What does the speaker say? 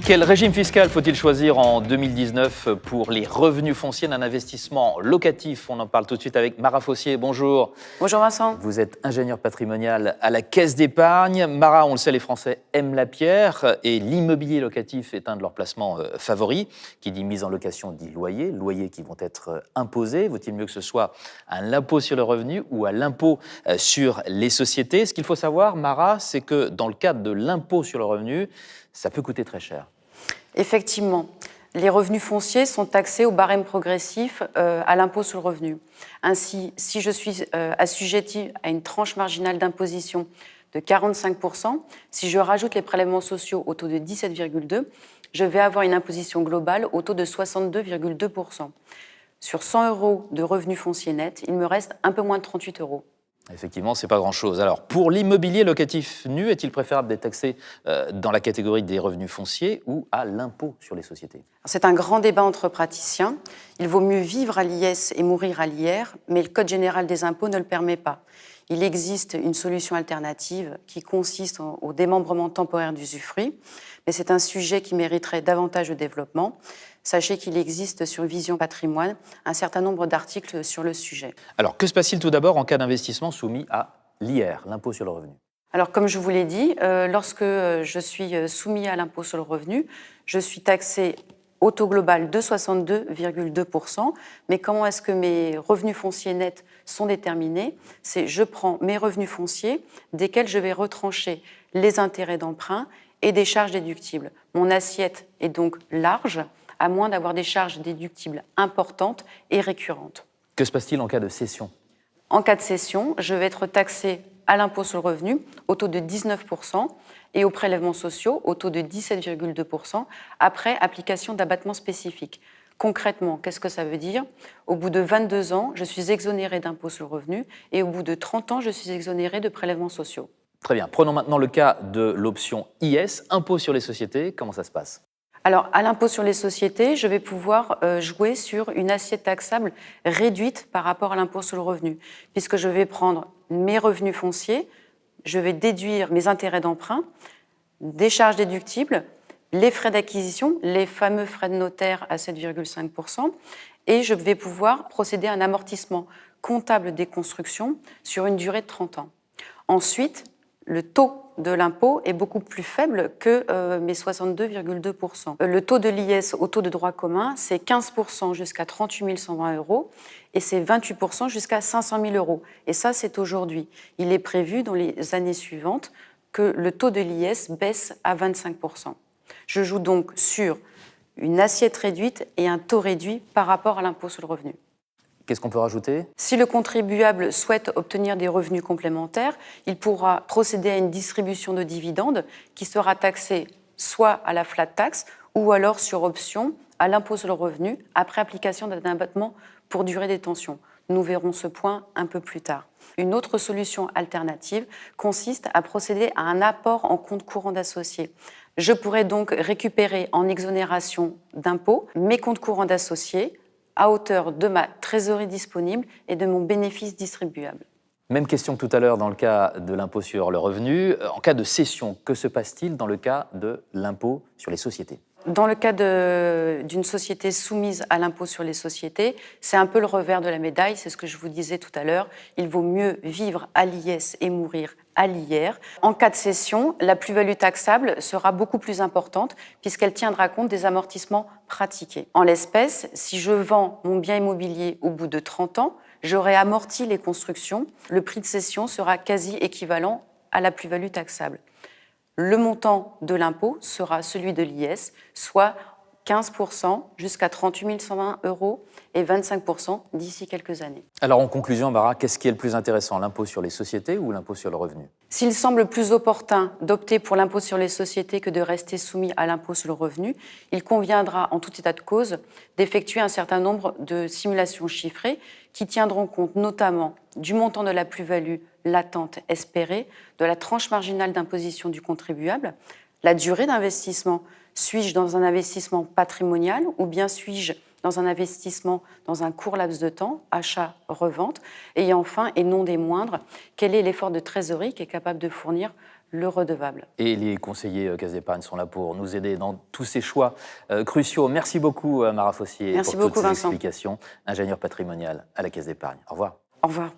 Quel régime fiscal faut-il choisir en 2019 pour les revenus fonciers d'un investissement locatif? On en parle tout de suite avec Mara Fossier. Bonjour. Bonjour Vincent. Vous êtes ingénieur patrimonial à la Caisse d'épargne. Mara, on le sait, les Français aiment la pierre et l'immobilier locatif est un de leurs placements favoris. Qui dit mise en location dit loyer, loyers qui vont être imposés. Vaut-il mieux que ce soit à l'impôt sur le revenu ou à l'impôt sur les sociétés? Ce qu'il faut savoir, Mara, c'est que dans le cadre de l'impôt sur le revenu, ça peut coûter très cher. Effectivement, les revenus fonciers sont taxés au barème progressif à l'impôt sur le revenu. Ainsi, si je suis assujetti à une tranche marginale d'imposition de 45%, si je rajoute les prélèvements sociaux au taux de 17,2%, je vais avoir une imposition globale au taux de 62,2%. Sur 100 € de revenus fonciers nets, il me reste un peu moins de 38 €. Effectivement, ce n'est pas grand-chose. Alors, pour l'immobilier locatif nu, est-il préférable d'être taxé dans la catégorie des revenus fonciers ou à l'impôt sur les sociétés? C'est un grand débat entre praticiens. Il vaut mieux vivre à l'IS et mourir à l'IR, mais le Code général des impôts ne le permet pas. Il existe une solution alternative qui consiste au démembrement temporaire d'usufruit, mais c'est un sujet qui mériterait davantage de développement. Sachez qu'il existe sur Vision Patrimoine un certain nombre d'articles sur le sujet. Alors, que se passe-t-il tout d'abord en cas d'investissement soumis à l'IR, l'impôt sur le revenu? Alors, comme je vous l'ai dit, lorsque je suis soumis à l'impôt sur le revenu, je suis taxé au taux global de 62,2%. Mais comment est-ce que mes revenus fonciers nets sont déterminés? C'est je prends mes revenus fonciers, desquels je vais retrancher les intérêts d'emprunt et des charges déductibles. Mon assiette est donc large, à moins d'avoir des charges déductibles importantes et récurrentes. Que se passe-t-il en cas de cession? En cas de cession, je vais être taxé à l'impôt sur le revenu au taux de 19% et aux prélèvements sociaux au taux de 17,2% après application d'abattements spécifiques. Concrètement, qu'est-ce que ça veut dire? Au bout de 22 ans, je suis exonéré d'impôt sur le revenu et au bout de 30 ans, je suis exonéré de prélèvements sociaux. Très bien. Prenons maintenant le cas de l'option IS, impôt sur les sociétés. Comment ça se passe? Alors, à l'impôt sur les sociétés, je vais pouvoir jouer sur une assiette taxable réduite par rapport à l'impôt sur le revenu, puisque je vais prendre mes revenus fonciers, je vais déduire mes intérêts d'emprunt, des charges déductibles, les frais d'acquisition, les fameux frais de notaire à 7,5%, et je vais pouvoir procéder à un amortissement comptable des constructions sur une durée de 30 ans. Ensuite, le taux de l'impôt est beaucoup plus faible que mes 62,2%. Le taux de l'IS au taux de droit commun, c'est 15% jusqu'à 38 120 € et c'est 28% jusqu'à 500 000 €. Et ça, c'est aujourd'hui. Il est prévu dans les années suivantes que le taux de l'IS baisse à 25%. Je joue donc sur une assiette réduite et un taux réduit par rapport à l'impôt sur le revenu. Qu'est-ce qu'on peut rajouter? Si le contribuable souhaite obtenir des revenus complémentaires, il pourra procéder à une distribution de dividendes qui sera taxée soit à la flat tax ou alors sur option à l'impôt sur le revenu après application d'un abattement pour durée de détention. Nous verrons ce point un peu plus tard. Une autre solution alternative consiste à procéder à un apport en compte courant d'associé. Je pourrais donc récupérer en exonération d'impôts mes comptes courants d'associés à hauteur de ma trésorerie disponible et de mon bénéfice distribuable. Même question que tout à l'heure dans le cas de l'impôt sur le revenu. En cas de cession, que se passe-t-il dans le cas de l'impôt sur les sociétés? Dans le cas d'une société soumise à l'impôt sur les sociétés, c'est un peu le revers de la médaille, c'est ce que je vous disais tout à l'heure. Il vaut mieux vivre à l'IS et mourir à l'IR. En cas de cession, la plus-value taxable sera beaucoup plus importante puisqu'elle tiendra compte des amortissements pratiqués. En l'espèce, si je vends mon bien immobilier au bout de 30 ans, j'aurai amorti les constructions. Le prix de cession sera quasi équivalent à la plus-value taxable. Le montant de l'impôt sera celui de l'IS, soit 15% jusqu'à 38 120 € et 25% d'ici quelques années. Alors en conclusion, Mara, qu'est-ce qui est le plus intéressant, l'impôt sur les sociétés ou l'impôt sur le revenu? S'il semble plus opportun d'opter pour l'impôt sur les sociétés que de rester soumis à l'impôt sur le revenu, il conviendra en tout état de cause d'effectuer un certain nombre de simulations chiffrées qui tiendront compte notamment du montant de la plus-value latente espérée, de la tranche marginale d'imposition du contribuable, la durée d'investissement. Suis-je dans un investissement patrimonial ou bien suis-je dans un investissement dans un court laps de temps, achat, revente, et enfin, et non des moindres, quel est l'effort de trésorerie qui est capable de fournir le redevable. Et les conseillers Caisse d'Épargne sont là pour nous aider dans tous ces choix cruciaux. Merci beaucoup, Mara Fossier, Merci pour toutes beaucoup, ces Vincent. explications. Ingénieur patrimonial à la Caisse d'Épargne. Au revoir. Au revoir.